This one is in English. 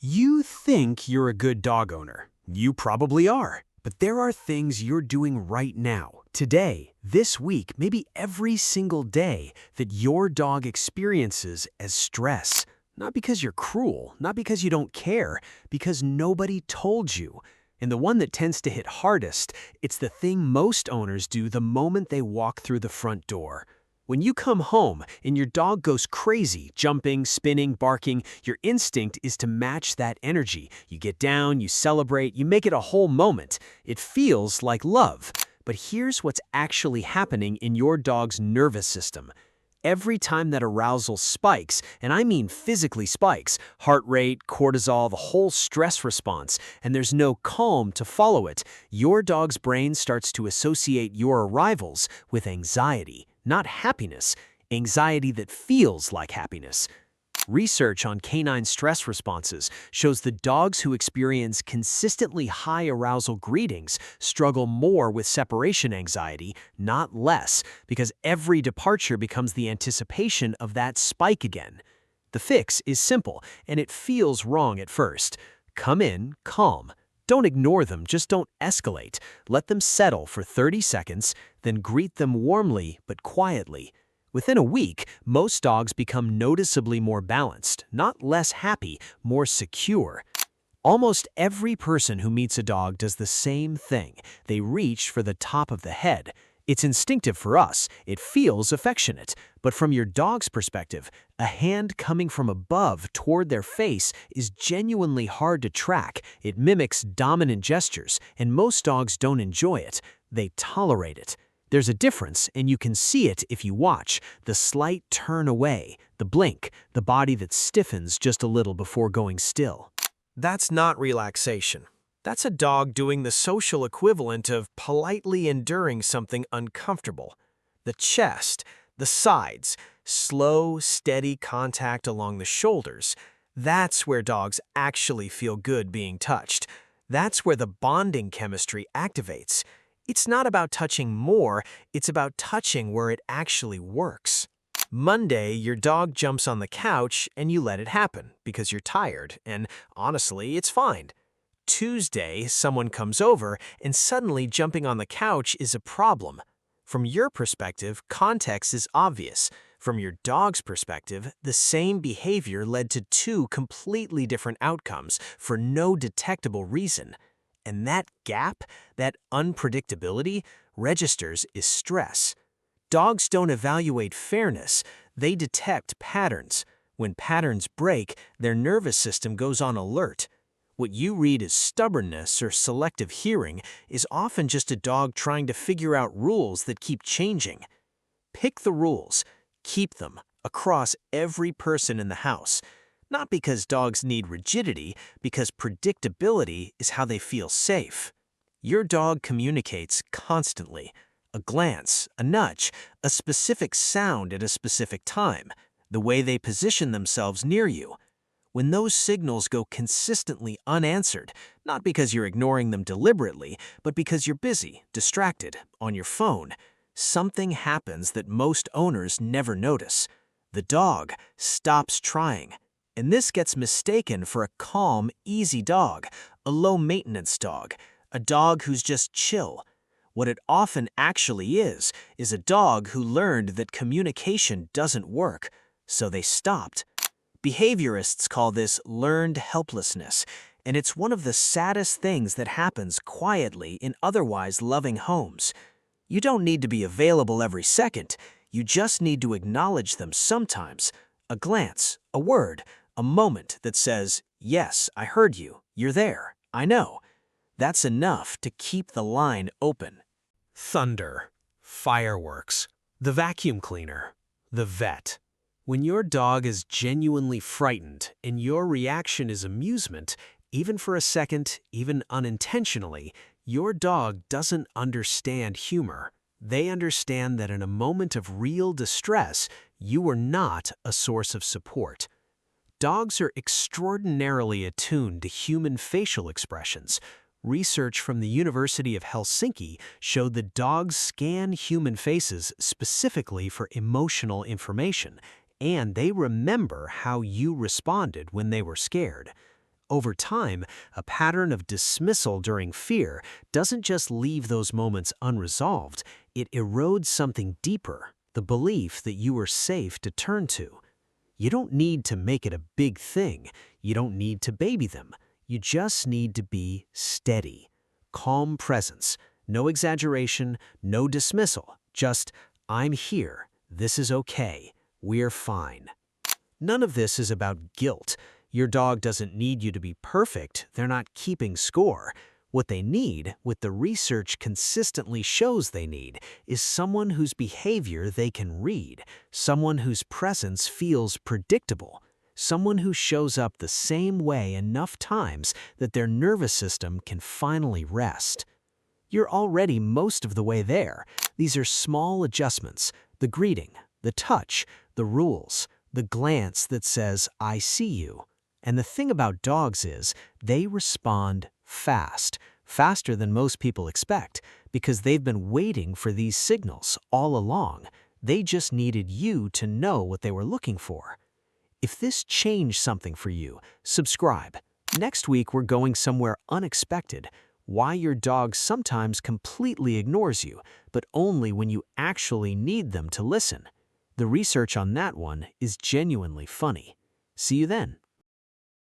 You think you're a good dog owner. You probably are. But there are things you're doing right now, today, this week, maybe every single day, that your dog experiences as stress. Not because you're cruel, not because you don't care, because nobody told you. And the one that tends to hit hardest, it's the thing most owners do the moment they walk through the front door. When you come home and your dog goes crazy, jumping, spinning, barking, your instinct is to match that energy. You get down, you celebrate, you make it a whole moment. It feels like love. But here's what's actually happening in your dog's nervous system. Every time that arousal spikes, and I mean physically spikes, heart rate, cortisol, the whole stress response, and there's no calm to follow it, your dog's brain starts to associate your arrivals with anxiety. Not happiness, anxiety that feels like happiness. Research on canine stress responses shows that dogs who experience consistently high arousal greetings struggle more with separation anxiety, not less, because every departure becomes the anticipation of that spike again. The fix is simple, and it feels wrong at first. Come in calm. Don't ignore them, just don't escalate. Let them settle for 30 seconds, then greet them warmly but quietly. Within a week, most dogs become noticeably more balanced, not less happy, more secure. Almost every person who meets a dog does the same thing. They reach for the top of the head. It's instinctive for us, it feels affectionate, but from your dog's perspective, a hand coming from above toward their face is genuinely hard to track. It mimics dominant gestures, and most dogs don't enjoy it. They tolerate it. There's a difference, and you can see it if you watch. The slight turn away, the blink, the body that stiffens just a little before going still. That's not relaxation. That's a dog doing the social equivalent of politely enduring something uncomfortable. The chest, the sides, slow, steady contact along the shoulders. That's where dogs actually feel good being touched. That's where the bonding chemistry activates. It's not about touching more, it's about touching where it actually works. Monday, your dog jumps on the couch and you let it happen because you're tired, and honestly, it's fine. Tuesday, someone comes over, and suddenly jumping on the couch is a problem. From your perspective, context is obvious. From your dog's perspective, the same behavior led to two completely different outcomes for no detectable reason. And that gap, that unpredictability, registers as stress. Dogs don't evaluate fairness, they detect patterns. When patterns break, their nervous system goes on alert. What you read as stubbornness or selective hearing is often just a dog trying to figure out rules that keep changing. Pick the rules, keep them, across every person in the house. Not because dogs need rigidity, because predictability is how they feel safe. Your dog communicates constantly. A glance, a nudge, a specific sound at a specific time, the way they position themselves near you. When those signals go consistently unanswered, not because you're ignoring them deliberately, but because you're busy, distracted, on your phone, something happens that most owners never notice. The dog stops trying. And this gets mistaken for a calm, easy dog, a low-maintenance dog, a dog who's just chill. What it often actually is a dog who learned that communication doesn't work, so they stopped. Behaviorists call this learned helplessness, and it's one of the saddest things that happens quietly in otherwise loving homes. You don't need to be available every second, you just need to acknowledge them sometimes. A glance, a word, a moment that says, "Yes, I heard you, you're there, I know." That's enough to keep the line open. Thunder, fireworks, the vacuum cleaner, the vet. When your dog is genuinely frightened and your reaction is amusement, even for a second, even unintentionally, your dog doesn't understand humor. They understand that in a moment of real distress, you are not a source of support. Dogs are extraordinarily attuned to human facial expressions. Research from the University of Helsinki showed that dogs scan human faces specifically for emotional information, and they remember how you responded when they were scared. Over time, a pattern of dismissal during fear doesn't just leave those moments unresolved, it erodes something deeper, the belief that you are safe to turn to. You don't need to make it a big thing. You don't need to baby them. You just need to be steady. Calm presence. No exaggeration, no dismissal. Just, I'm here. This is okay. We're fine. None of this is about guilt. Your dog doesn't need you to be perfect. They're not keeping score. What they need, what the research consistently shows they need, is someone whose behavior they can read, someone whose presence feels predictable, someone who shows up the same way enough times that their nervous system can finally rest. You're already most of the way there. These are small adjustments: the greeting, the touch, the rules, the glance that says, I see you. And the thing about dogs is, they respond fast, faster than most people expect, because they've been waiting for these signals all along. They just needed you to know what they were looking for. If this changed something for you, subscribe. Next week, we're going somewhere unexpected: why your dog sometimes completely ignores you, but only when you actually need them to listen. The research on that one is genuinely funny. See you then.